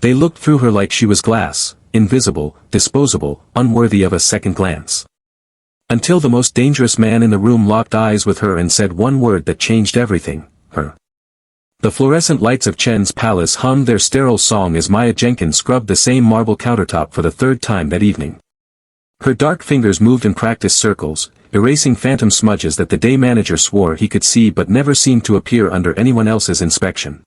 They looked through her like she was glass, invisible, disposable, unworthy of a second glance. Until the most dangerous man in the room locked eyes with her and said one word that changed everything, her. The fluorescent lights of Chen's palace hummed their sterile song as Maya Jenkins scrubbed the same marble countertop for the third time that evening. Her dark fingers moved in practiced circles, erasing phantom smudges that the day manager swore he could see but never seemed to appear under anyone else's inspection.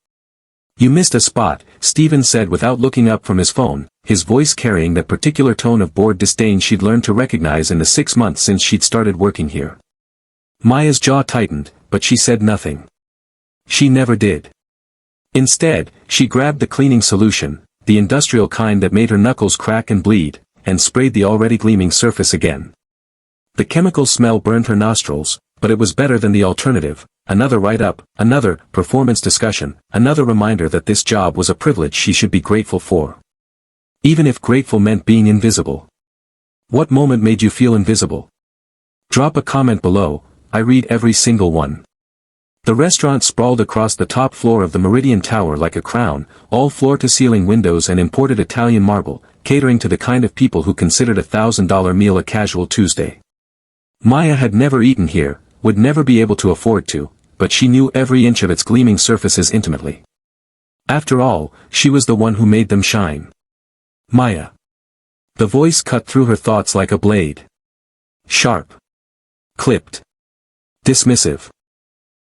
"You missed a spot," Stephen said without looking up from his phone, his voice carrying that particular tone of bored disdain she'd learned to recognize in the 6 months since she'd started working here. Maya's jaw tightened, but she said nothing. She never did. Instead, she grabbed the cleaning solution, the industrial kind that made her knuckles crack and bleed, and sprayed the already gleaming surface again. The chemical smell burned her nostrils, but it was better than the alternative, another write-up, another performance discussion, another reminder that this job was a privilege she should be grateful for. Even if grateful meant being invisible. What moment made you feel invisible? Drop a comment below, I read every single one. The restaurant sprawled across the top floor of the Meridian Tower like a crown, all floor-to-ceiling windows and imported Italian marble, catering to the kind of people who considered a $1,000 meal a casual Tuesday. Maya had never eaten here, would never be able to afford to, but she knew every inch of its gleaming surfaces intimately. After all, she was the one who made them shine. Maya. The voice cut through her thoughts like a blade. Sharp. Clipped. Dismissive.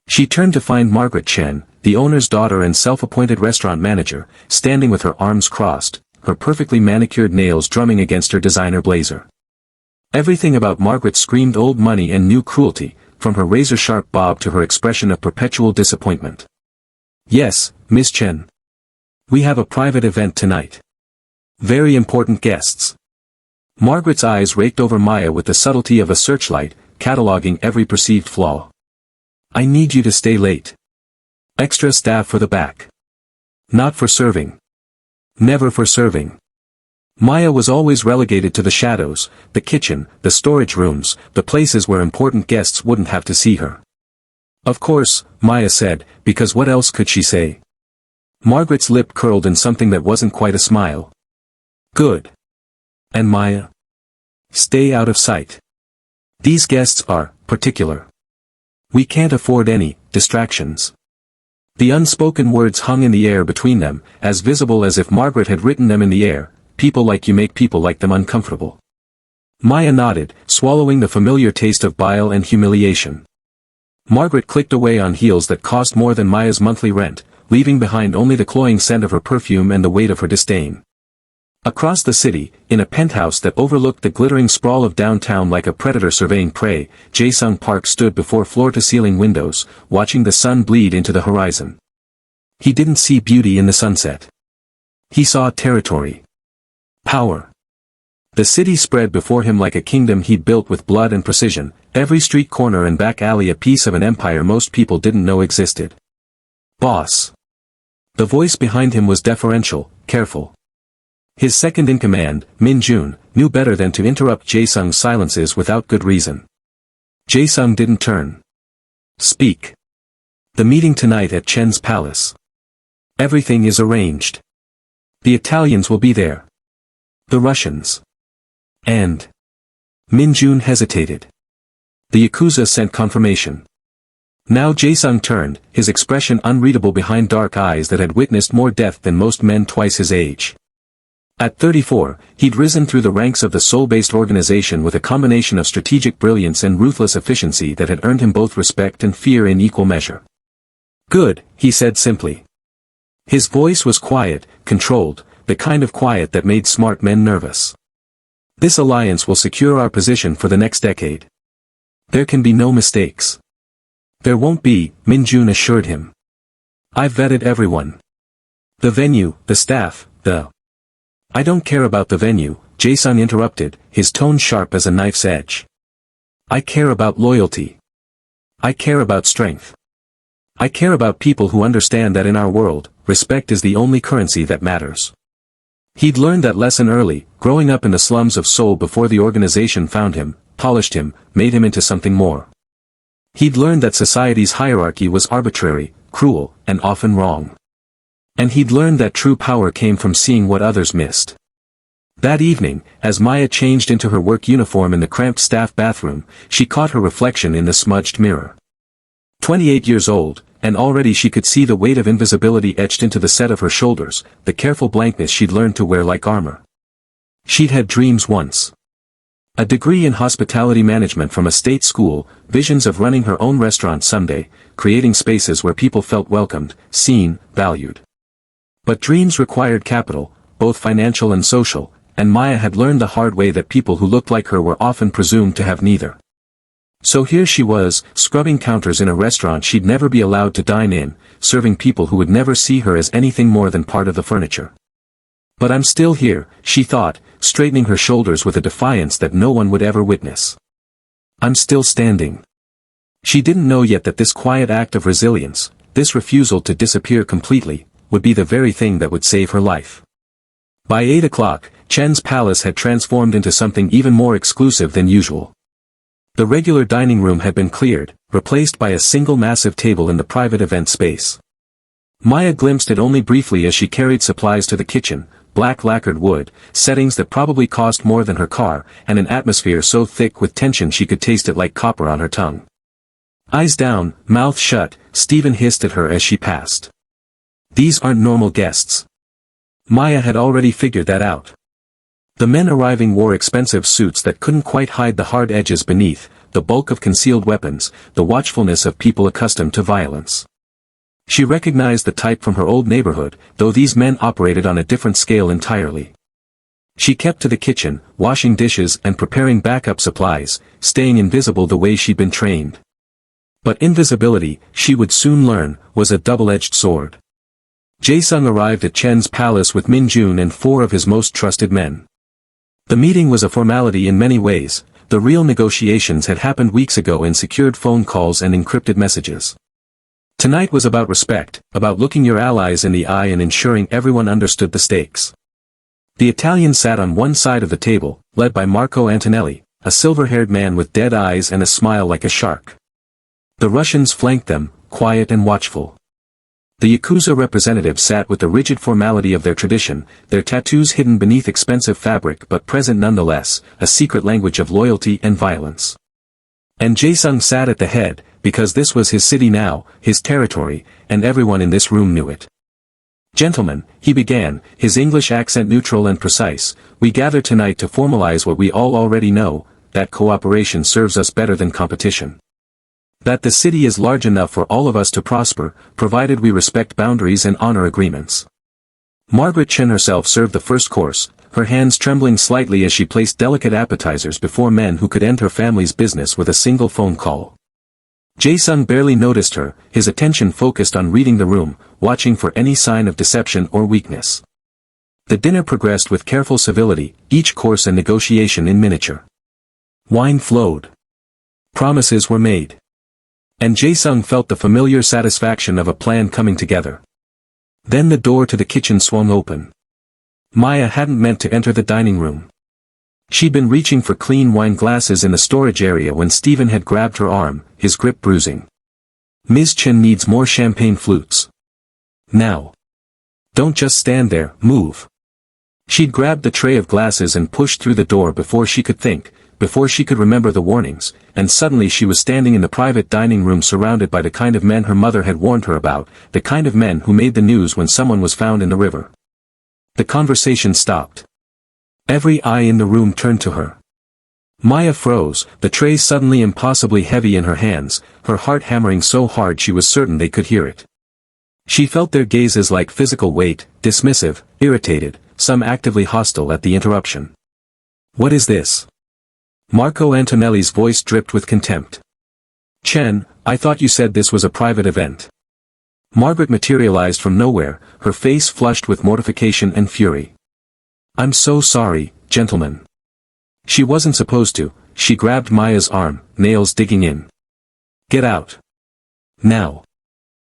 She turned to find Margaret Chen, the owner's daughter and self-appointed restaurant manager, standing with her arms crossed, her perfectly manicured nails drumming against her designer blazer. Everything about Margaret screamed old money and new cruelty, from her razor-sharp bob to her expression of perpetual disappointment. "Yes, Miss Chen. We have a private event tonight. Very important guests." Margaret's eyes raked over Maya with the subtlety of a searchlight, cataloging every perceived flaw. "I need you to stay late. Extra staff for the back. Not for serving. Never for serving." Maya was always relegated to the shadows, the kitchen, the storage rooms, the places where important guests wouldn't have to see her. "Of course," Maya said, because what else could she say? Margaret's lip curled in something that wasn't quite a smile. "Good. And Maya? Stay out of sight. These guests are particular. We can't afford any distractions." The unspoken words hung in the air between them, as visible as if Margaret had written them in the air. "People like you make people like them uncomfortable." Maya nodded, swallowing the familiar taste of bile and humiliation. Margaret clicked away on heels that cost more than Maya's monthly rent, leaving behind only the cloying scent of her perfume and the weight of her disdain. Across the city, in a penthouse that overlooked the glittering sprawl of downtown like a predator surveying prey, Jae-sung Park stood before floor-to-ceiling windows, watching the sun bleed into the horizon. He didn't see beauty in the sunset. He saw territory. Power. The city spread before him like a kingdom he'd built with blood and precision, every street corner and back alley a piece of an empire most people didn't know existed. "Boss." The voice behind him was deferential, careful. His second-in-command, Min-jun, knew better than to interrupt Jae-sung's silences without good reason. Jae-sung didn't turn. "Speak. The meeting tonight at Chen's palace. Everything is arranged. The Italians will be there. The Russians. And..." Min-jun hesitated. "The Yakuza sent confirmation." Now Jae-sung turned, his expression unreadable behind dark eyes that had witnessed more death than most men twice his age. At 34, he'd risen through the ranks of the Seoul-based organization with a combination of strategic brilliance and ruthless efficiency that had earned him both respect and fear in equal measure. "Good," he said simply. His voice was quiet, controlled, the kind of quiet that made smart men nervous. "This alliance will secure our position for the next decade. There can be no mistakes." "There won't be," Min-jun assured him. "I've vetted everyone. The venue, the staff, the..." "I don't care about the venue," Jae-sung interrupted, his tone sharp as a knife's edge. "I care about loyalty. I care about strength. I care about people who understand that in our world, respect is the only currency that matters." He'd learned that lesson early, growing up in the slums of Seoul before the organization found him, polished him, made him into something more. He'd learned that society's hierarchy was arbitrary, cruel, and often wrong. And he'd learned that true power came from seeing what others missed. That evening, as Maya changed into her work uniform in the cramped staff bathroom, she caught her reflection in the smudged mirror. 28 years old, and already she could see the weight of invisibility etched into the set of her shoulders, the careful blankness she'd learned to wear like armor. She'd had dreams once. A degree in hospitality management from a state school, visions of running her own restaurant someday, creating spaces where people felt welcomed, seen, valued. But dreams required capital, both financial and social, and Maya had learned the hard way that people who looked like her were often presumed to have neither. So here she was, scrubbing counters in a restaurant she'd never be allowed to dine in, serving people who would never see her as anything more than part of the furniture. But I'm still here, she thought, straightening her shoulders with a defiance that no one would ever witness. I'm still standing. She didn't know yet that this quiet act of resilience, this refusal to disappear completely, would be the very thing that would save her life. By 8 o'clock, Chen's palace had transformed into something even more exclusive than usual. The regular dining room had been cleared, replaced by a single massive table in the private event space. Maya glimpsed it only briefly as she carried supplies to the kitchen, black lacquered wood, settings that probably cost more than her car, and an atmosphere so thick with tension she could taste it like copper on her tongue. Eyes down, mouth shut, Stephen hissed at her as she passed. These aren't normal guests. Maya had already figured that out. The men arriving wore expensive suits that couldn't quite hide the hard edges beneath, the bulk of concealed weapons, the watchfulness of people accustomed to violence. She recognized the type from her old neighborhood, though these men operated on a different scale entirely. She kept to the kitchen, washing dishes and preparing backup supplies, staying invisible the way she'd been trained. But invisibility, she would soon learn, was a double-edged sword. Jae-sung arrived at Chen's palace with Min-jun and 4 of his most trusted men. The meeting was a formality in many ways. The real negotiations had happened weeks ago in secured phone calls and encrypted messages. Tonight was about respect, about looking your allies in the eye and ensuring everyone understood the stakes. The Italian sat on one side of the table, led by Marco Antonelli, a silver-haired man with dead eyes and a smile like a shark. The Russians flanked them, quiet and watchful. The Yakuza representatives sat with the rigid formality of their tradition, their tattoos hidden beneath expensive fabric but present nonetheless, a secret language of loyalty and violence. And Jae-sung sat at the head, because this was his city now, his territory, and everyone in this room knew it. Gentlemen, he began, his English accent neutral and precise, we gather tonight to formalize what we all already know, that cooperation serves us better than competition. That the city is large enough for all of us to prosper, provided we respect boundaries and honor agreements. Margaret Chen herself served the first course, her hands trembling slightly as she placed delicate appetizers before men who could end her family's business with a single phone call. Jae-sung barely noticed her, his attention focused on reading the room, watching for any sign of deception or weakness. The dinner progressed with careful civility, each course a negotiation in miniature. Wine flowed. Promises were made. And Jae-sung felt the familiar satisfaction of a plan coming together. Then the door to the kitchen swung open. Maya hadn't meant to enter the dining room. She'd been reaching for clean wine glasses in the storage area when Stephen had grabbed her arm, his grip bruising. Ms. Chen needs more champagne flutes. Now. Don't just stand there, move. She'd grabbed the tray of glasses and pushed through the door before she could think, before she could remember the warnings, and suddenly she was standing in the private dining room surrounded by the kind of men her mother had warned her about, the kind of men who made the news when someone was found in the river. The conversation stopped. Every eye in the room turned to her. Maya froze, the tray suddenly impossibly heavy in her hands, her heart hammering so hard she was certain they could hear it. She felt their gazes like physical weight, dismissive, irritated, some actively hostile at the interruption. What is this? Marco Antonelli's voice dripped with contempt. Chen, I thought you said this was a private event. Margaret materialized from nowhere, her face flushed with mortification and fury. I'm so sorry, gentlemen. She wasn't supposed to, she grabbed Maya's arm, nails digging in. Get out. Now.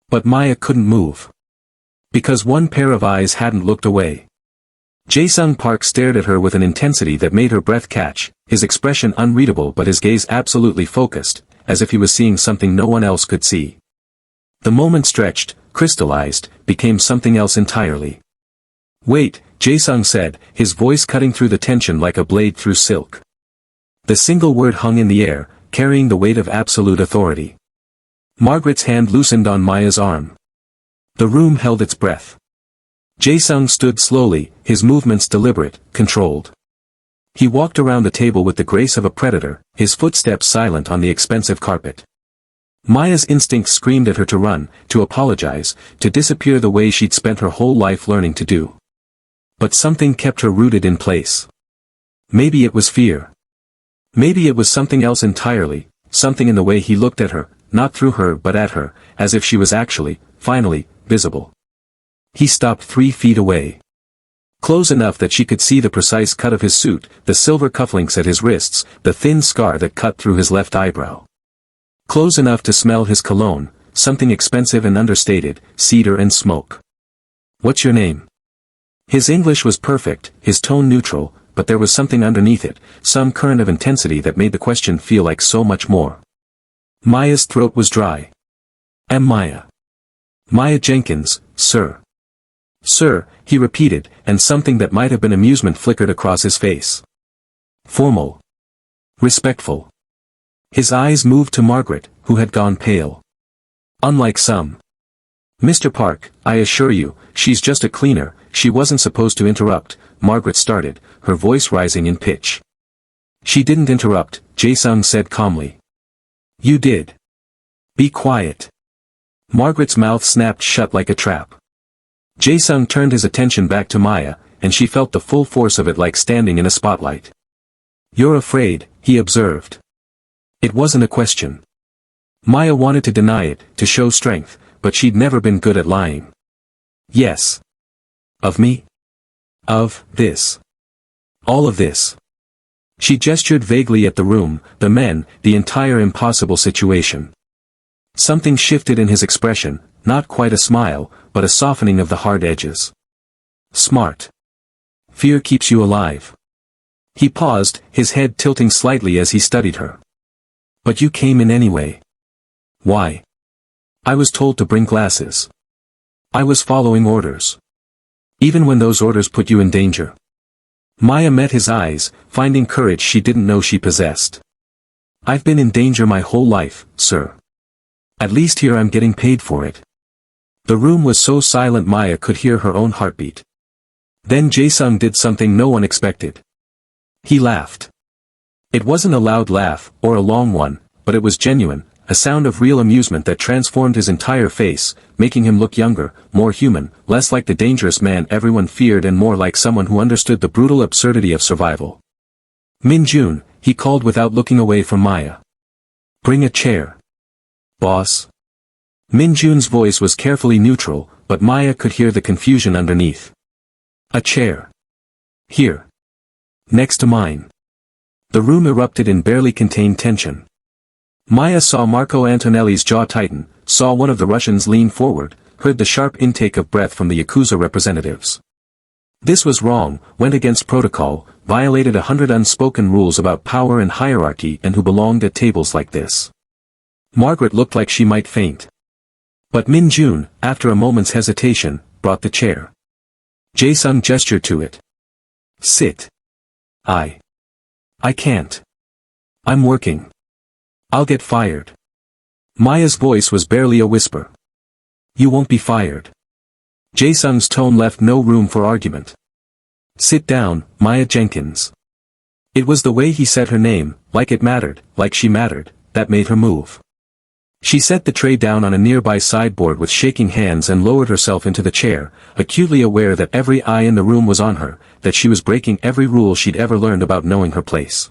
But Maya couldn't move. Because one pair of eyes hadn't looked away. Jae-sung Park stared at her with an intensity that made her breath catch, his expression unreadable but his gaze absolutely focused, as if he was seeing something no one else could see. The moment stretched, crystallized, became something else entirely. "Wait," Jae-sung said, his voice cutting through the tension like a blade through silk. The single word hung in the air, carrying the weight of absolute authority. Margaret's hand loosened on Maya's arm. The room held its breath. Jae-sung stood slowly, his movements deliberate, controlled. He walked around the table with the grace of a predator, his footsteps silent on the expensive carpet. Maya's instincts screamed at her to run, to apologize, to disappear the way she'd spent her whole life learning to do. But something kept her rooted in place. Maybe it was fear. Maybe it was something else entirely, something in the way he looked at her, not through her but at her, as if she was actually, finally, visible. He stopped 3 feet away. Close enough that she could see the precise cut of his suit, the silver cufflinks at his wrists, the thin scar that cut through his left eyebrow. Close enough to smell his cologne, something expensive and understated, cedar and smoke. "What's your name?" His English was perfect, his tone neutral, but there was something underneath it, some current of intensity that made the question feel like so much more. Maya's throat was dry. "I'm Maya. Maya Jenkins, sir." "Sir," he repeated, and something that might have been amusement flickered across his face. Formal. Respectful. His eyes moved to Margaret, who had gone pale. "Unlike some. Mr. Park, I assure you, she's just a cleaner, she wasn't supposed to interrupt," Margaret started, her voice rising in pitch. "She didn't interrupt," Jae-sung said calmly. "You did. Be quiet." Margaret's mouth snapped shut like a trap. Jae-sung turned his attention back to Maya, and she felt the full force of it like standing in a spotlight. "You're afraid," he observed. It wasn't a question. Maya wanted to deny it, to show strength, but she'd never been good at lying. "Yes. Of me? Of this. All of this." She gestured vaguely at the room, the men, the entire impossible situation. Something shifted in his expression, not quite a smile, but a softening of the hard edges. "Smart. Fear keeps you alive." He paused, his head tilting slightly as he studied her. "But you came in anyway." "Why?" "I was told to bring glasses. I was following orders. Even when those orders put you in danger." Maya met his eyes, finding courage she didn't know she possessed. "I've been in danger my whole life, sir. At least here I'm getting paid for it." The room was so silent Maya could hear her own heartbeat. Then Jae-sung did something no one expected. He laughed. It wasn't a loud laugh, or a long one, but it was genuine, a sound of real amusement that transformed his entire face, making him look younger, more human, less like the dangerous man everyone feared and more like someone who understood the brutal absurdity of survival. "Min-jun," he called without looking away from Maya. "Bring a chair." "Boss?" Min-jun's voice was carefully neutral, but Maya could hear the confusion underneath. "A chair. Here. Next to mine." The room erupted in barely contained tension. Maya saw Marco Antonelli's jaw tighten, saw one of the Russians lean forward, heard the sharp intake of breath from the Yakuza representatives. This was wrong, went against protocol, violated 100 unspoken rules about power and hierarchy and who belonged at tables like this. Margaret looked like she might faint. But Min-jun, after a moment's hesitation, brought the chair. Jae-sung gestured to it. "Sit." I can't. I'm working. I'll get fired." Maya's voice was barely a whisper. "You won't be fired." Jae-sung's tone left no room for argument. "Sit down, Maya Jenkins." It was the way he said her name, like it mattered, like she mattered, that made her move. She set the tray down on a nearby sideboard with shaking hands and lowered herself into the chair, acutely aware that every eye in the room was on her, that she was breaking every rule she'd ever learned about knowing her place.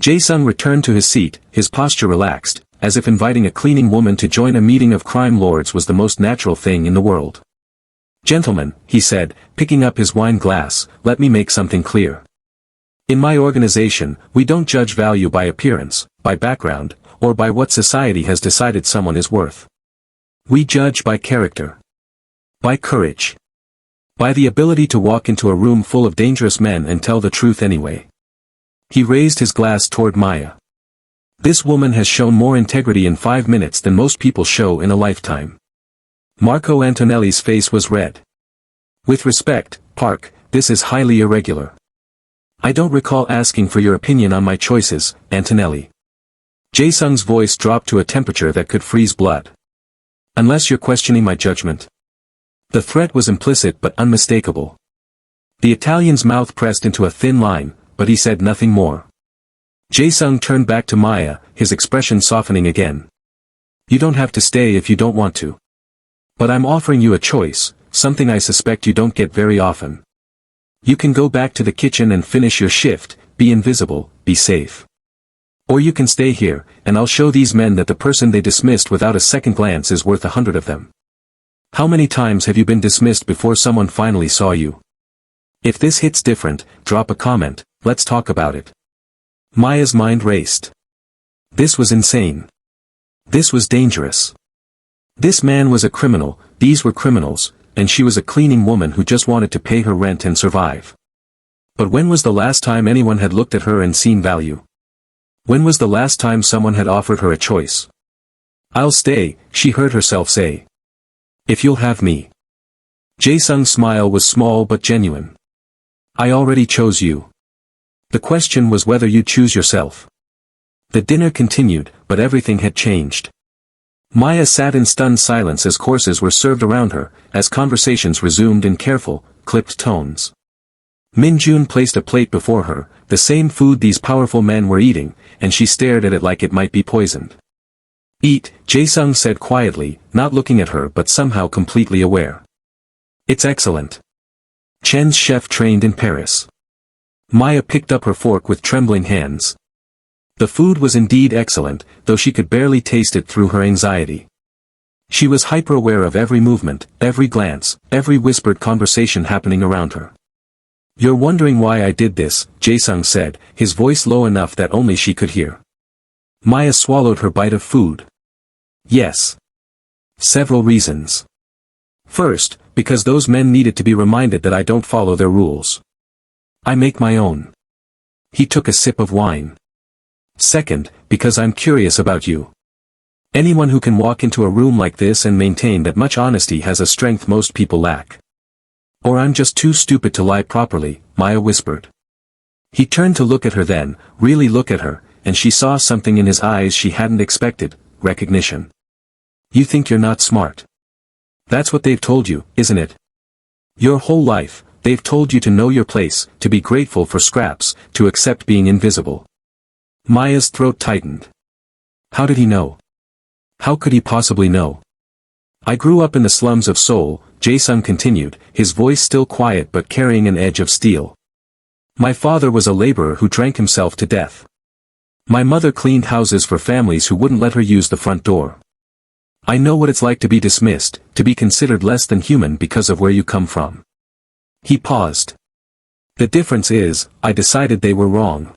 Jae-sung returned to his seat, his posture relaxed, as if inviting a cleaning woman to join a meeting of crime lords was the most natural thing in the world. "Gentlemen," he said, picking up his wine glass, "let me make something clear. In my organization, we don't judge value by appearance, by background, or by what society has decided someone is worth. We judge by character. By courage. By the ability to walk into a room full of dangerous men and tell the truth anyway." He raised his glass toward Maya. "This woman has shown more integrity in 5 minutes than most people show in a lifetime. Marco Antonelli's face was red. With respect, Park, this is highly irregular. I don't recall asking for your opinion on my choices, Antonelli. Jae-sung's voice dropped to a temperature that could freeze blood. Unless you're questioning my judgment. The threat was implicit but unmistakable. The Italian's mouth pressed into a thin line, but he said nothing more. Jae-sung turned back to Maya, his expression softening again. You don't have to stay if you don't want to. But I'm offering you a choice, something I suspect you don't get very often. You can go back to the kitchen and finish your shift, be invisible, be safe. Or you can stay here, and I'll show these men that the person they dismissed without a second glance is worth 100 of them. How many times have you been dismissed before someone finally saw you? If this hits different, drop a comment, let's talk about it. Maya's mind raced. This was insane. This was dangerous. This man was a criminal, these were criminals, and she was a cleaning woman who just wanted to pay her rent and survive. But when was the last time anyone had looked at her and seen value? When was the last time someone had offered her a choice? I'll stay, she heard herself say. If you'll have me. Jae-sung's smile was small but genuine. I already chose you. The question was whether you choose yourself. The dinner continued, but everything had changed. Maya sat in stunned silence as courses were served around her, as conversations resumed in careful, clipped tones. Min-jun placed a plate before her, the same food these powerful men were eating, and she stared at it like it might be poisoned. Eat, Jae-sung said quietly, not looking at her but somehow completely aware. It's excellent. Chen's chef trained in Paris. Maya picked up her fork with trembling hands. The food was indeed excellent, though she could barely taste it through her anxiety. She was hyper-aware of every movement, every glance, every whispered conversation happening around her. You're wondering why I did this, Jae-sung said, his voice low enough that only she could hear. Maya swallowed her bite of food. Yes. Several reasons. First, because those men needed to be reminded that I don't follow their rules. I make my own. He took a sip of wine. Second, because I'm curious about you. Anyone who can walk into a room like this and maintain that much honesty has a strength most people lack. Or I'm just too stupid to lie properly, Maya whispered. He turned to look at her then, really look at her, and she saw something in his eyes she hadn't expected, recognition. You think you're not smart. That's what they've told you, isn't it? Your whole life, they've told you to know your place, to be grateful for scraps, to accept being invisible. Maya's throat tightened. How did he know? How could he possibly know? I grew up in the slums of Seoul, Jae-sung continued, his voice still quiet but carrying an edge of steel. My father was a laborer who drank himself to death. My mother cleaned houses for families who wouldn't let her use the front door. I know what it's like to be dismissed, to be considered less than human because of where you come from. He paused. The difference is, I decided they were wrong.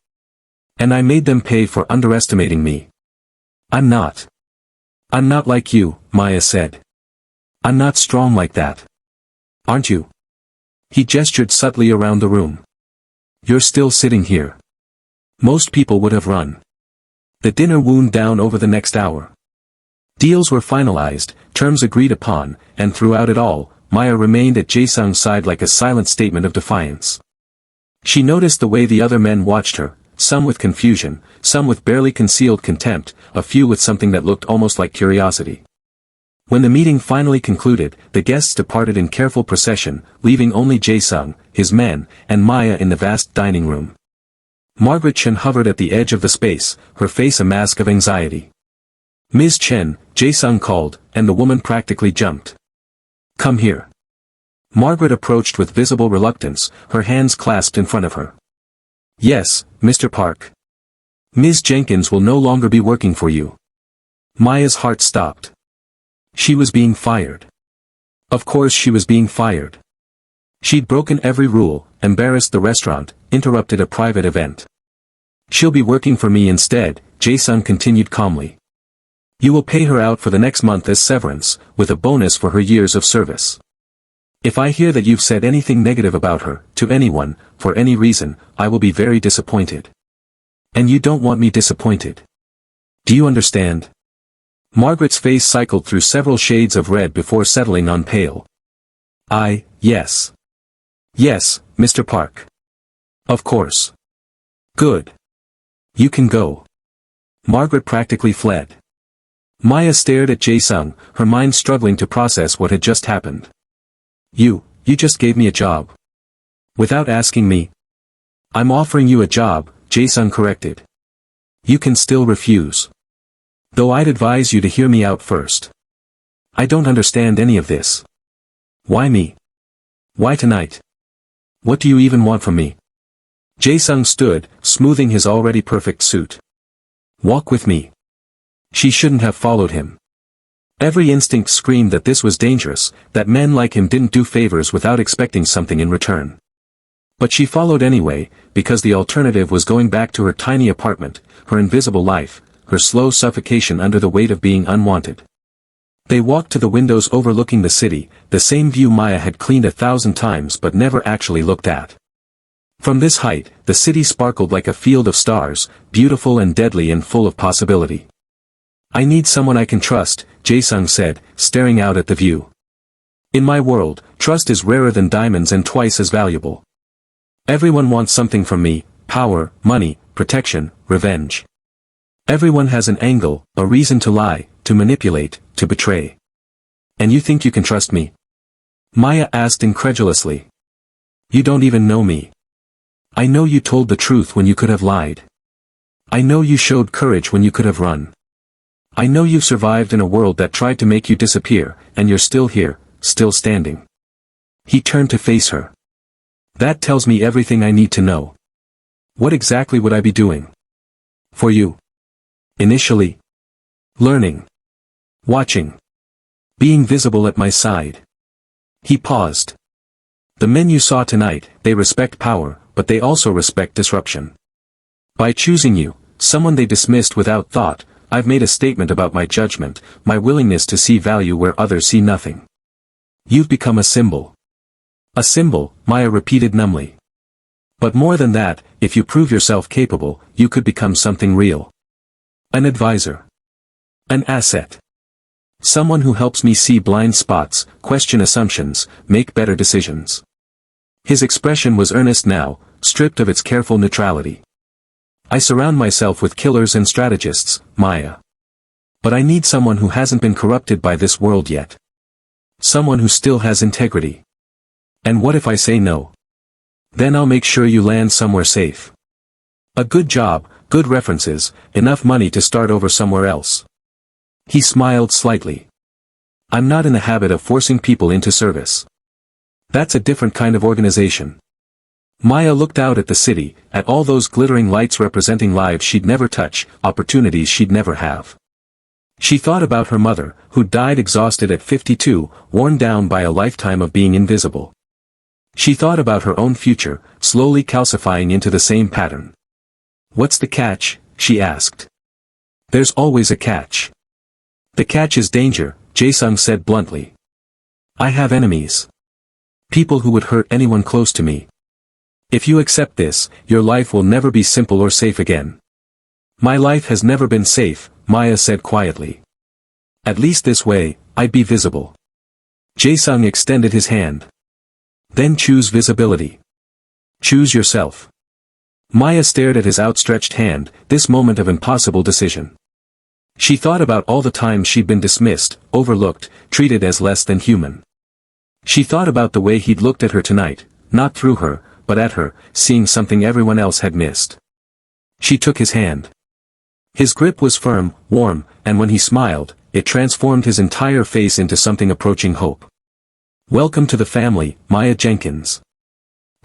And I made them pay for underestimating me. I'm not like you, Maya said. I'm not strong like that. Aren't you? He gestured subtly around the room. You're still sitting here. Most people would have run. The dinner wound down over the next hour. Deals were finalized, terms agreed upon, and throughout it all, Maya remained at Jae-sung's side like a silent statement of defiance. She noticed the way the other men watched her, some with confusion, some with barely concealed contempt, a few with something that looked almost like curiosity. When the meeting finally concluded, the guests departed in careful procession, leaving only Jae-sung, his men, and Maya in the vast dining room. Margaret Chen hovered at the edge of the space, her face a mask of anxiety. Ms. Chen, Jae-sung called, and the woman practically jumped. Come here. Margaret approached with visible reluctance, her hands clasped in front of her. Yes, Mr. Park. Ms. Jenkins will no longer be working for you. Maya's heart stopped. She was being fired. Of course she was being fired. She'd broken every rule, embarrassed the restaurant, interrupted a private event. She'll be working for me instead, Jae-sung continued calmly. You will pay her out for the next month as severance, with a bonus for her years of service. If I hear that you've said anything negative about her, to anyone, for any reason, I will be very disappointed. And you don't want me disappointed. Do you understand? Margaret's face cycled through several shades of red before settling on pale. Yes. Yes, Mr. Park. Of course. Good. You can go. Margaret practically fled. Maya stared at Jae-sung, her mind struggling to process what had just happened. You just gave me a job. Without asking me. I'm offering you a job, Jae-sung corrected. You can still refuse. Though I'd advise you to hear me out first. I don't understand any of this. Why me? Why tonight? What do you even want from me? Jae-sung stood, smoothing his already perfect suit. Walk with me. She shouldn't have followed him. Every instinct screamed that this was dangerous, that men like him didn't do favors without expecting something in return. But she followed anyway, because the alternative was going back to her tiny apartment, her invisible life, her slow suffocation under the weight of being unwanted. They walked to the windows overlooking the city, the same view Maya had cleaned 1,000 times but never actually looked at. From this height, the city sparkled like a field of stars, beautiful and deadly and full of possibility. I need someone I can trust, Jae-sung said, staring out at the view. In my world, trust is rarer than diamonds and twice as valuable. Everyone wants something from me, power, money, protection, revenge. Everyone has an angle, a reason to lie, to manipulate, to betray. And you think you can trust me? Maya asked incredulously. You don't even know me. I know you told the truth when you could have lied. I know you showed courage when you could have run. I know you've survived in a world that tried to make you disappear, and you're still here, still standing. He turned to face her. That tells me everything I need to know. What exactly would I be doing? For you. Initially. Learning. Watching. Being visible at my side. He paused. The men you saw tonight, they respect power, but they also respect disruption. By choosing you, someone they dismissed without thought, I've made a statement about my judgment, my willingness to see value where others see nothing. You've become a symbol. A symbol, Maya repeated numbly. But more than that, if you prove yourself capable, you could become something real. An advisor. An asset. Someone who helps me see blind spots, question assumptions, make better decisions. His expression was earnest now, stripped of its careful neutrality. I surround myself with killers and strategists, Maya. But I need someone who hasn't been corrupted by this world yet. Someone who still has integrity. And what if I say no? Then I'll make sure you land somewhere safe. A good job, good references, enough money to start over somewhere else. He smiled slightly. I'm not in the habit of forcing people into service. That's a different kind of organization. Maya looked out at the city, at all those glittering lights representing lives she'd never touch, opportunities she'd never have. She thought about her mother, who died exhausted at 52, worn down by a lifetime of being invisible. She thought about her own future, slowly calcifying into the same pattern. What's the catch? She asked. There's always a catch. The catch is danger, Jae-sung said bluntly. I have enemies. People who would hurt anyone close to me. If you accept this, your life will never be simple or safe again. My life has never been safe, Maya said quietly. At least this way, I'd be visible. Jae-sung extended his hand. Then choose visibility. Choose yourself. Maya stared at his outstretched hand, this moment of impossible decision. She thought about all the times she'd been dismissed, overlooked, treated as less than human. She thought about the way he'd looked at her tonight, not through her, but at her, seeing something everyone else had missed. She took his hand. His grip was firm, warm, and when he smiled, it transformed his entire face into something approaching hope. Welcome to the family, Maya Jenkins.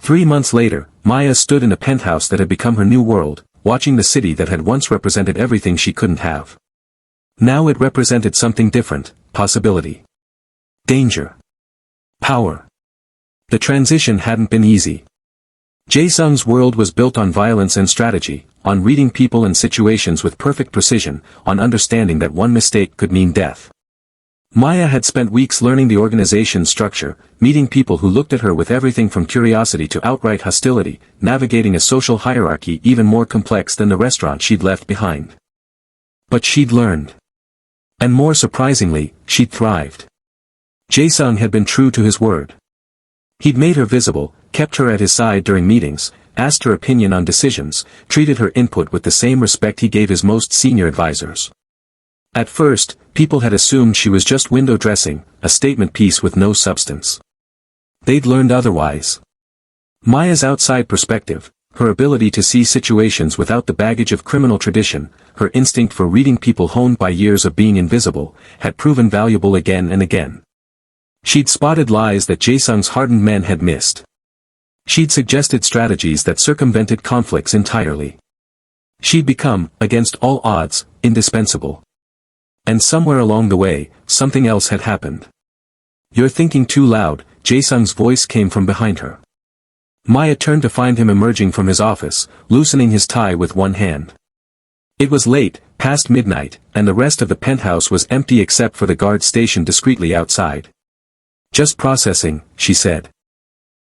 3 months later, Maya stood in a penthouse that had become her new world, watching the city that had once represented everything she couldn't have. Now it represented something different, possibility. Danger. Power. The transition hadn't been easy. Jae-sung's world was built on violence and strategy, on reading people and situations with perfect precision, on understanding that one mistake could mean death. Maya had spent weeks learning the organization's structure, meeting people who looked at her with everything from curiosity to outright hostility, navigating a social hierarchy even more complex than the restaurant she'd left behind. But she'd learned. And more surprisingly, she'd thrived. Jae-sung had been true to his word. He'd made her visible, kept her at his side during meetings, asked her opinion on decisions, treated her input with the same respect he gave his most senior advisors. At first, people had assumed she was just window dressing, a statement piece with no substance. They'd learned otherwise. Maya's outside perspective, her ability to see situations without the baggage of criminal tradition, her instinct for reading people honed by years of being invisible, had proven valuable again and again. She'd spotted lies that Jae-sung's hardened men had missed. She'd suggested strategies that circumvented conflicts entirely. She'd become, against all odds, indispensable. And somewhere along the way, something else had happened. "You're thinking too loud," Jae-sung's voice came from behind her. Maya turned to find him emerging from his office, loosening his tie with one hand. It was late, past midnight, and the rest of the penthouse was empty except for the guard stationed discreetly outside. "Just processing," she said.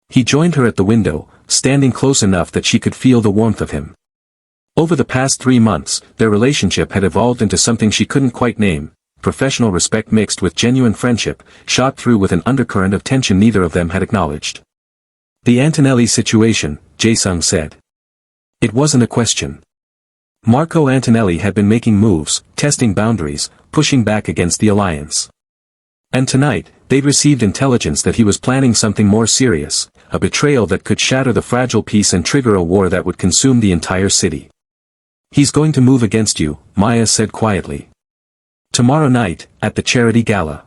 He joined her at the window, standing close enough that she could feel the warmth of him. Over the past 3 months, their relationship had evolved into something she couldn't quite name, professional respect mixed with genuine friendship, shot through with an undercurrent of tension neither of them had acknowledged. "The Antonelli situation," Jae-sung said. It wasn't a question. Marco Antonelli had been making moves, testing boundaries, pushing back against the alliance. And tonight, they'd received intelligence that he was planning something more serious, a betrayal that could shatter the fragile peace and trigger a war that would consume the entire city. "He's going to move against you," Maya said quietly. "Tomorrow night, at the charity gala.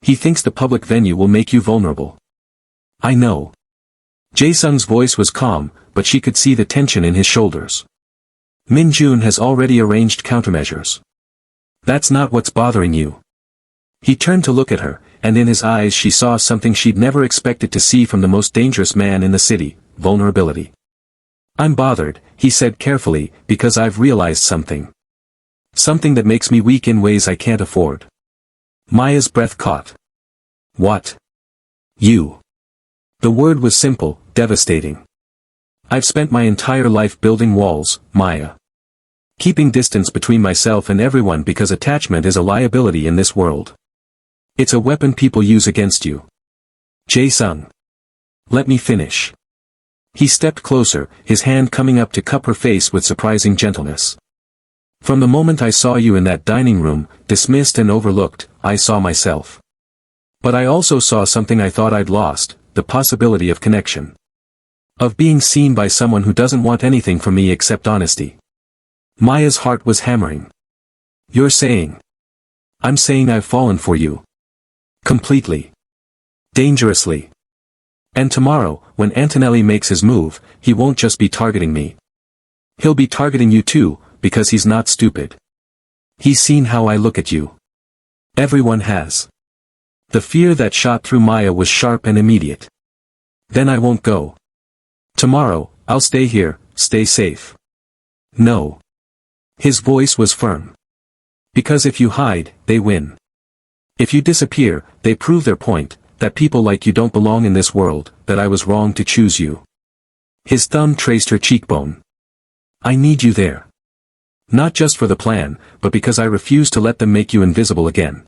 He thinks the public venue will make you vulnerable." "I know." Jae-sung's voice was calm, but she could see the tension in his shoulders. "Min Jun has already arranged countermeasures. That's not what's bothering you." He turned to look at her, and in his eyes she saw something she'd never expected to see from the most dangerous man in the city, vulnerability. "I'm bothered," he said carefully, "because I've realized something. Something that makes me weak in ways I can't afford." Maya's breath caught. "What?" "You." The word was simple, devastating. "I've spent my entire life building walls, Maya. Keeping distance between myself and everyone because attachment is a liability in this world. It's a weapon people use against you. Jae-sung. Let me finish." He stepped closer, his hand coming up to cup her face with surprising gentleness. "From the moment I saw you in that dining room, dismissed and overlooked, I saw myself. But I also saw something I thought I'd lost, the possibility of connection. Of being seen by someone who doesn't want anything from me except honesty." Maya's heart was hammering. "You're saying?" "I'm saying I've fallen for you. Completely. Dangerously. And tomorrow, when Antonelli makes his move, he won't just be targeting me. He'll be targeting you too, because he's not stupid. He's seen how I look at you. Everyone has." The fear that shot through Maya was sharp and immediate. "Then I won't go. Tomorrow, I'll stay here, stay safe." "No." His voice was firm. "Because if you hide, they win. If you disappear, they prove their point, that people like you don't belong in this world, that I was wrong to choose you." His thumb traced her cheekbone. "I need you there. Not just for the plan, but because I refuse to let them make you invisible again."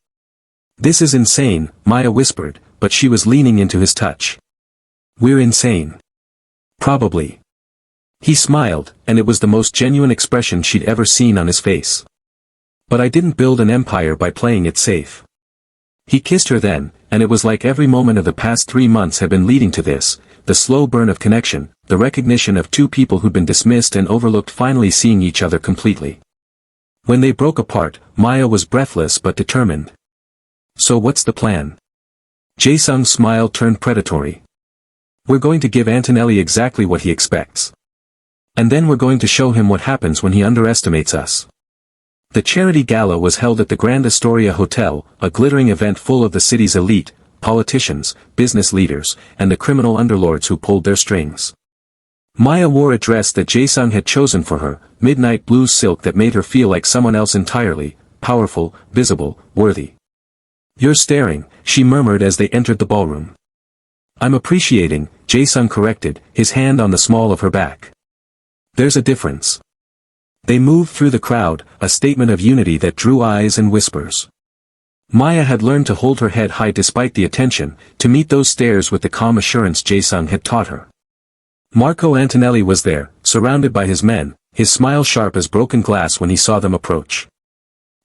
"This is insane," Maya whispered, but she was leaning into his touch. "We're insane." "Probably." He smiled, and it was the most genuine expression she'd ever seen on his face. "But I didn't build an empire by playing it safe." He kissed her then, and it was like every moment of the past 3 months had been leading to this, the slow burn of connection, the recognition of two people who'd been dismissed and overlooked finally seeing each other completely. When they broke apart, Maya was breathless but determined. "So what's the plan?" Jae-sung's smile turned predatory. "We're going to give Antonelli exactly what he expects. And then we're going to show him what happens when he underestimates us." The charity gala was held at the Grand Astoria Hotel, a glittering event full of the city's elite, politicians, business leaders, and the criminal underlords who pulled their strings. Maya wore a dress that Jae-sung had chosen for her, midnight blue silk that made her feel like someone else entirely, powerful, visible, worthy. "You're staring," she murmured as they entered the ballroom. "I'm appreciating," Jae-sung corrected, his hand on the small of her back. "There's a difference." They moved through the crowd, a statement of unity that drew eyes and whispers. Maya had learned to hold her head high despite the attention, to meet those stares with the calm assurance Jae-sung had taught her. Marco Antonelli was there, surrounded by his men, his smile sharp as broken glass when he saw them approach.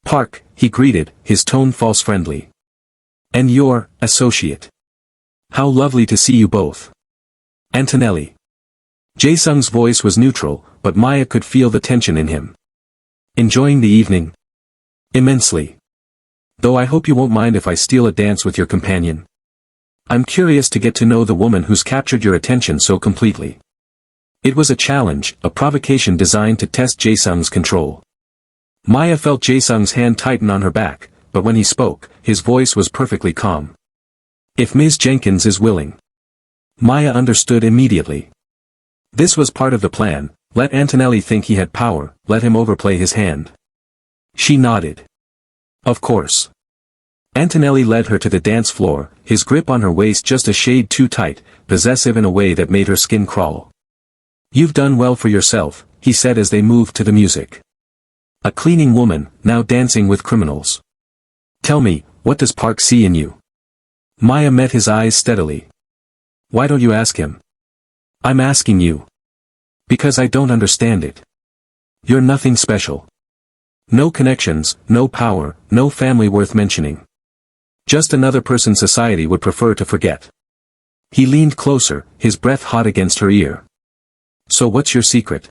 "Park," he greeted, his tone false friendly. "And your associate. How lovely to see you both." "Antonelli." Jae-sung's voice was neutral, but Maya could feel the tension in him. "Enjoying the evening?" "Immensely. Though I hope you won't mind if I steal a dance with your companion. I'm curious to get to know the woman who's captured your attention so completely." It was a challenge, a provocation designed to test Jae-sung's control. Maya felt Jae-sung's hand tighten on her back, but when he spoke, his voice was perfectly calm. "If Ms. Jenkins is willing." Maya understood immediately. This was part of the plan. Let Antonelli think he had power, let him overplay his hand. She nodded. "Of course." Antonelli led her to the dance floor, his grip on her waist just a shade too tight, possessive in a way that made her skin crawl. "You've done well for yourself," he said as they moved to the music. "A cleaning woman, now dancing with criminals. Tell me, what does Park see in you?" Maya met his eyes steadily. "Why don't you ask him?" "I'm asking you. Because I don't understand it. You're nothing special. No connections, no power, no family worth mentioning. Just another person society would prefer to forget." He leaned closer, his breath hot against her ear. "So what's your secret?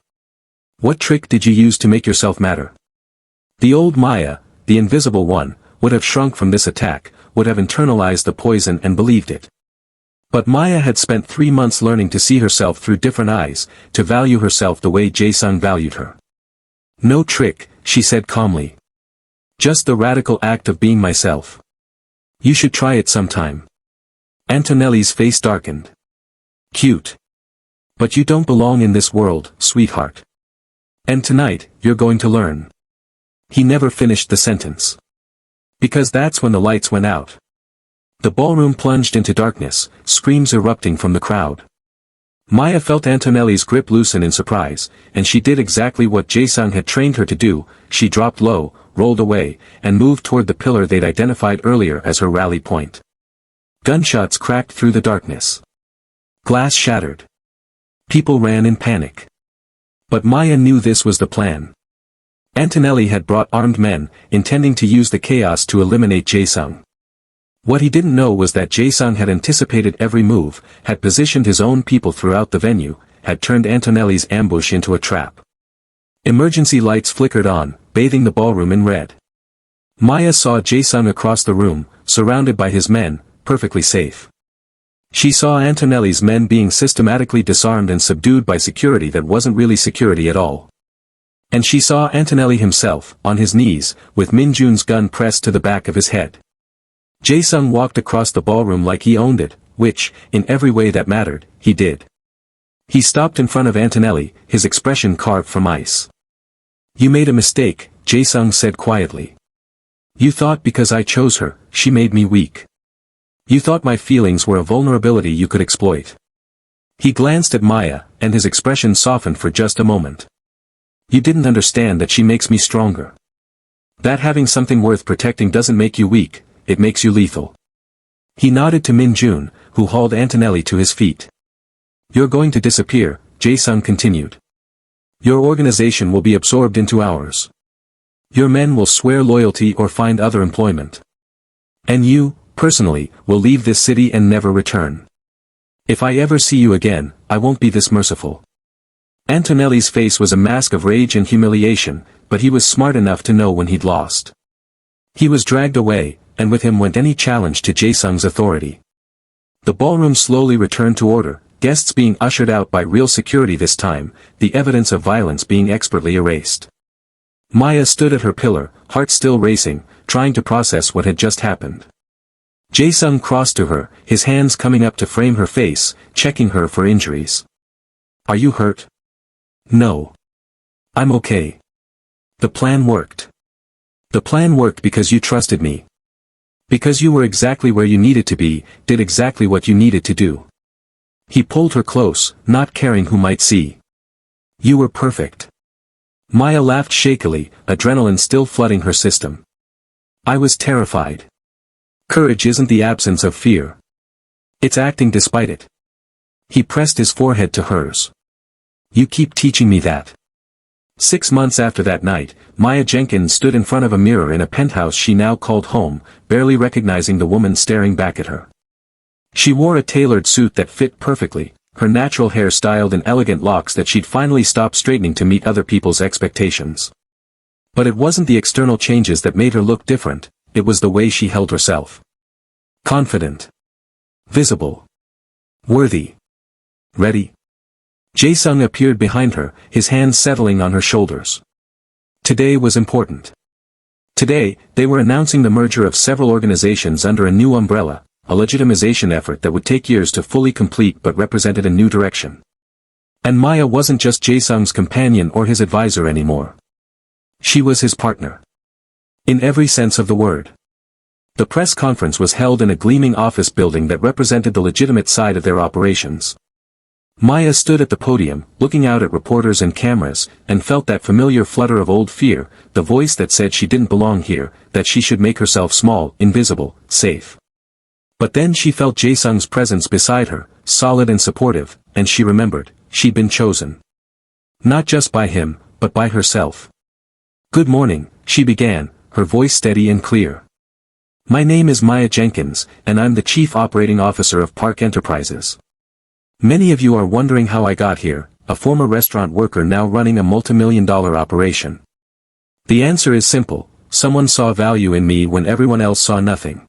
What trick did you use to make yourself matter?" The old Maya, the invisible one, would have shrunk from this attack, would have internalized the poison and believed it. But Maya had spent 3 months learning to see herself through different eyes, to value herself the way Jae-sung valued her. "No trick," she said calmly. "Just the radical act of being myself. You should try it sometime." Antonelli's face darkened. "Cute. But you don't belong in this world, sweetheart. And tonight, you're going to learn." He never finished the sentence. Because that's when the lights went out. The ballroom plunged into darkness, screams erupting from the crowd. Maya felt Antonelli's grip loosen in surprise, and she did exactly what Jae-sung had trained her to do. She dropped low, rolled away, and moved toward the pillar they'd identified earlier as her rally point. Gunshots cracked through the darkness. Glass shattered. People ran in panic. But Maya knew this was the plan. Antonelli had brought armed men, intending to use the chaos to eliminate Jae-sung. What he didn't know was that Jae-sung had anticipated every move, had positioned his own people throughout the venue, had turned Antonelli's ambush into a trap. Emergency lights flickered on, bathing the ballroom in red. Maya saw Jae-sung across the room, surrounded by his men, perfectly safe. She saw Antonelli's men being systematically disarmed and subdued by security that wasn't really security at all. And she saw Antonelli himself, on his knees, with Min Jun's gun pressed to the back of his head. Jae-sung walked across the ballroom like he owned it, which, in every way that mattered, he did. He stopped in front of Antonelli, his expression carved from ice. "You made a mistake," Jae-sung said quietly. "You thought because I chose her, she made me weak. You thought my feelings were a vulnerability you could exploit." He glanced at Maya, and his expression softened for just a moment. "You didn't understand that she makes me stronger. That having something worth protecting doesn't make you weak, it makes you lethal." He nodded to Min Jun, who hauled Antonelli to his feet. "You're going to disappear," Jae-sung continued. "Your organization will be absorbed into ours. Your men will swear loyalty or find other employment. And you, personally, will leave this city and never return. If I ever see you again, I won't be this merciful." Antonelli's face was a mask of rage and humiliation, but he was smart enough to know when he'd lost. He was dragged away, and with him went any challenge to Jae-sung's authority. The ballroom slowly returned to order, guests being ushered out by real security this time, the evidence of violence being expertly erased. Maya stood at her pillar, heart still racing, trying to process what had just happened. Jae-sung crossed to her, his hands coming up to frame her face, checking her for injuries. "Are you hurt?" "No. I'm okay. The plan worked. The plan worked because you trusted me. Because you were exactly where you needed to be, did exactly what you needed to do." He pulled her close, not caring who might see. "You were perfect. Maya laughed shakily, adrenaline still flooding her system. I was terrified. Courage isn't the absence of fear. It's acting despite it. He pressed his forehead to hers. You keep teaching me that. 6 months after that night, Maya Jenkins stood in front of a mirror in a penthouse she now called home, barely recognizing the woman staring back at her. She wore a tailored suit that fit perfectly, her natural hair styled in elegant locks that she'd finally stopped straightening to meet other people's expectations. But it wasn't the external changes that made her look different, it was the way she held herself. Confident. Visible. Worthy. Ready. Jae-sung appeared behind her, his hands settling on her shoulders. Today was important. Today, they were announcing the merger of several organizations under a new umbrella, a legitimization effort that would take years to fully complete but represented a new direction. And Maya wasn't just Jae-sung's companion or his advisor anymore. She was his partner. In every sense of the word. The press conference was held in a gleaming office building that represented the legitimate side of their operations. Maya stood at the podium, looking out at reporters and cameras, and felt that familiar flutter of old fear, the voice that said she didn't belong here, that she should make herself small, invisible, safe. But then she felt Jae-sung's presence beside her, solid and supportive, and she remembered, she'd been chosen. Not just by him, but by herself. Good morning, she began, her voice steady and clear. My name is Maya Jenkins, and I'm the Chief Operating Officer of Park Enterprises. Many of you are wondering how I got here, a former restaurant worker now running a multimillion-dollar operation. The answer is simple, someone saw value in me when everyone else saw nothing.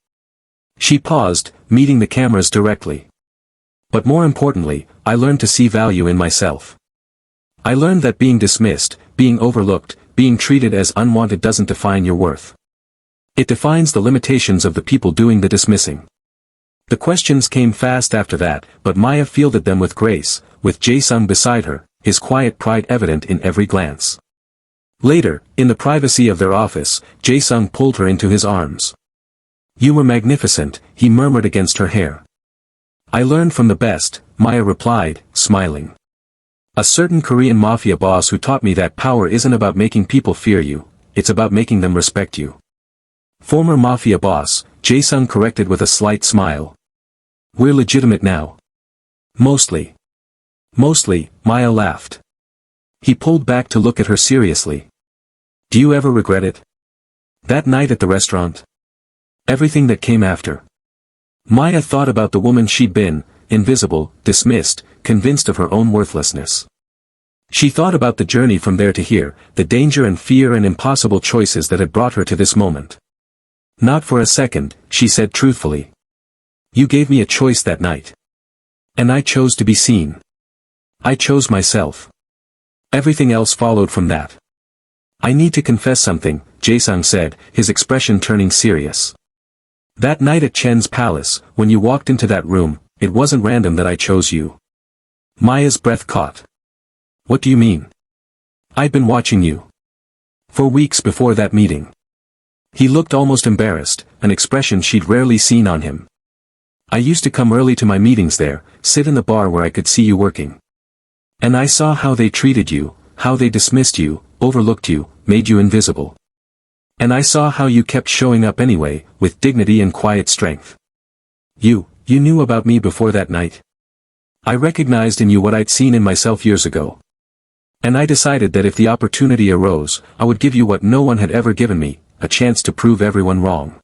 She paused, meeting the cameras directly. But more importantly, I learned to see value in myself. I learned that being dismissed, being overlooked, being treated as unwanted doesn't define your worth. It defines the limitations of the people doing the dismissing. The questions came fast after that, but Maya fielded them with grace, with Jae-sung beside her, his quiet pride evident in every glance. Later, in the privacy of their office, Jae-sung pulled her into his arms. You were magnificent, he murmured against her hair. I learned from the best, Maya replied, smiling. A certain Korean Mafia boss who taught me that power isn't about making people fear you, it's about making them respect you. Former Mafia boss, Jae-sung corrected with a slight smile. We're legitimate now. Mostly. Mostly, Maya laughed. He pulled back to look at her seriously. Do you ever regret it? That night at the restaurant? Everything that came after. Maya thought about the woman she'd been, invisible, dismissed, convinced of her own worthlessness. She thought about the journey from there to here, the danger and fear and impossible choices that had brought her to this moment. Not for a second, she said truthfully. You gave me a choice that night. And I chose to be seen. I chose myself. Everything else followed from that. I need to confess something, Jae-sung said, his expression turning serious. That night at Chen's palace, when you walked into that room, it wasn't random that I chose you. Maya's breath caught. What do you mean? I'd been watching you. For weeks before that meeting. He looked almost embarrassed, an expression she'd rarely seen on him. I used to come early to my meetings there, sit in the bar where I could see you working. And I saw how they treated you, how they dismissed you, overlooked you, made you invisible. And I saw how you kept showing up anyway, with dignity and quiet strength. You knew about me before that night. I recognized in you what I'd seen in myself years ago. And I decided that if the opportunity arose, I would give you what no one had ever given me, a chance to prove everyone wrong.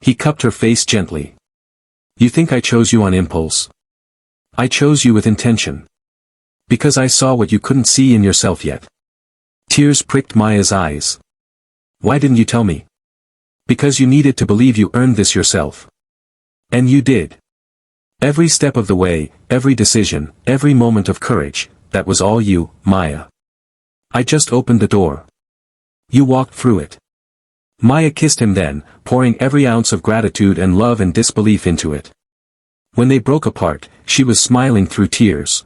He cupped her face gently. You think I chose you on impulse? I chose you with intention. Because I saw what you couldn't see in yourself yet. Tears pricked Maya's eyes. Why didn't you tell me? Because you needed to believe you earned this yourself. And you did. Every step of the way, every decision, every moment of courage, that was all you, Maya. I just opened the door. You walked through it. Maya kissed him then, pouring every ounce of gratitude and love and disbelief into it. When they broke apart, she was smiling through tears.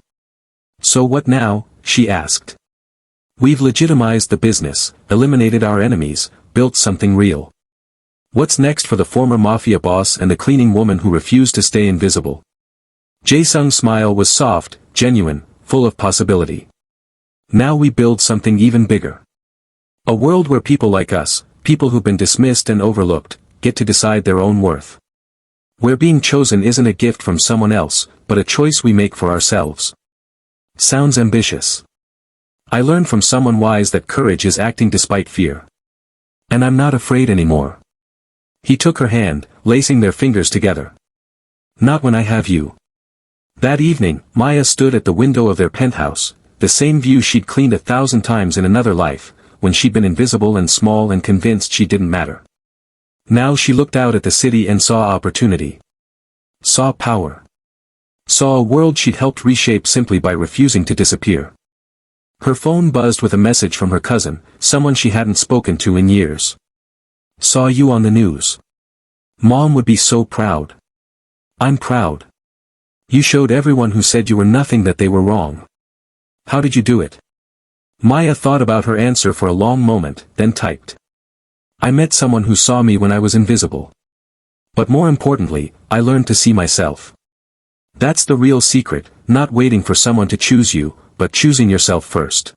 So what now? She asked. We've legitimized the business, eliminated our enemies, built something real. What's next for the former mafia boss and the cleaning woman who refused to stay invisible? Jae-sung's smile was soft, genuine, full of possibility. Now we build something even bigger. A world where people like us, people who've been dismissed and overlooked, get to decide their own worth. Where being chosen isn't a gift from someone else, but a choice we make for ourselves. Sounds ambitious. I learned from someone wise that courage is acting despite fear. And I'm not afraid anymore. He took her hand, lacing their fingers together. Not when I have you. That evening, Maya stood at the window of their penthouse, the same view she'd cleaned 1,000 times in another life, when she'd been invisible and small and convinced she didn't matter. Now she looked out at the city and saw opportunity. Saw power. Saw a world she'd helped reshape simply by refusing to disappear. Her phone buzzed with a message from her cousin, someone she hadn't spoken to in years. Saw you on the news. Mom would be so proud. I'm proud. You showed everyone who said you were nothing that they were wrong. How did you do it? Maya thought about her answer for a long moment, then typed. I met someone who saw me when I was invisible. But more importantly, I learned to see myself. That's the real secret, not waiting for someone to choose you, but choosing yourself first.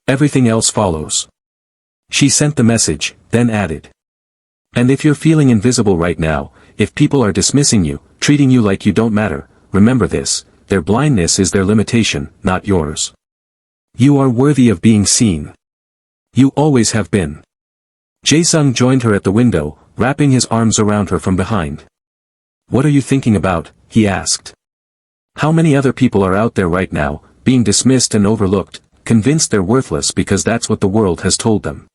Everything else follows. She sent the message, then added. And if you're feeling invisible right now, if people are dismissing you, treating you like you don't matter, remember this, their blindness is their limitation, not yours. You are worthy of being seen. You always have been. Jae-sung joined her at the window, wrapping his arms around her from behind. What are you thinking about? He asked. How many other people are out there right now, being dismissed and overlooked, convinced they're worthless because that's what the world has told them?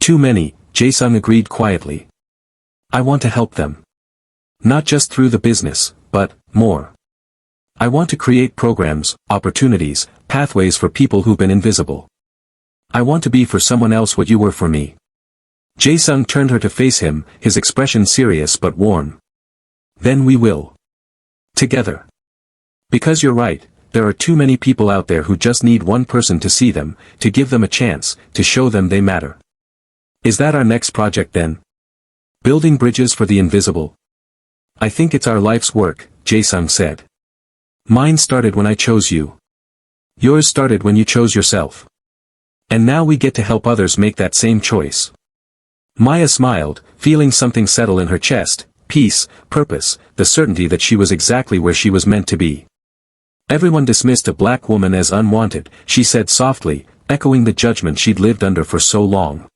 Too many, Jae-sung agreed quietly. I want to help them. Not just through the business, but more. I want to create programs, opportunities, pathways for people who've been invisible. I want to be for someone else what you were for me. Jae-sung turned her to face him, his expression serious but warm. Then we will. Together. Because you're right, there are too many people out there who just need one person to see them, to give them a chance, to show them they matter. Is that our next project then? Building bridges for the invisible? I think it's our life's work, Jae-sung said. Mine started when I chose you. Yours started when you chose yourself. And now we get to help others make that same choice. Maya smiled, feeling something settle in her chest, peace, purpose, the certainty that she was exactly where she was meant to be. Everyone dismissed a black woman as unwanted, she said softly, echoing the judgment she'd lived under for so long.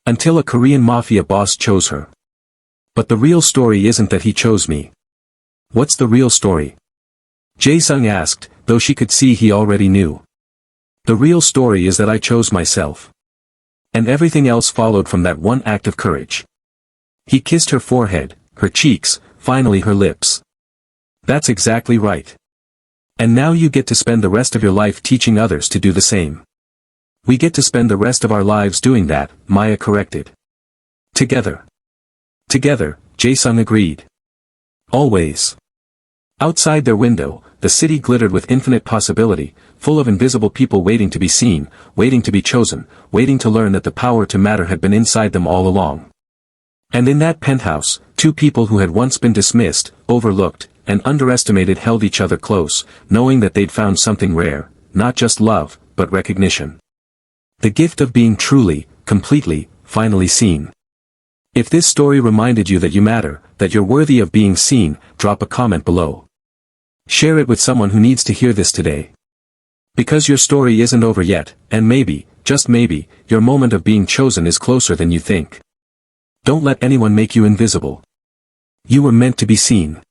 Until a Korean Mafia boss chose her. But the real story isn't that he chose me. What's the real story? Jae-sung asked, though she could see he already knew. The real story is that I chose myself. And everything else followed from that one act of courage. He kissed her forehead, her cheeks, finally her lips. That's exactly right. And now you get to spend the rest of your life teaching others to do the same. We get to spend the rest of our lives doing that, Maya corrected. Together. Together, Jae-sung agreed. Always. Outside their window, the city glittered with infinite possibility, full of invisible people waiting to be seen, waiting to be chosen, waiting to learn that the power to matter had been inside them all along. And in that penthouse, two people who had once been dismissed, overlooked, and underestimated held each other close, knowing that they'd found something rare, not just love, but recognition. The gift of being truly, completely, finally seen. If this story reminded you that you matter, that you're worthy of being seen, drop a comment below. Share it with someone who needs to hear this today. Because your story isn't over yet, and maybe, just maybe, your moment of being chosen is closer than you think. Don't let anyone make you invisible. You were meant to be seen.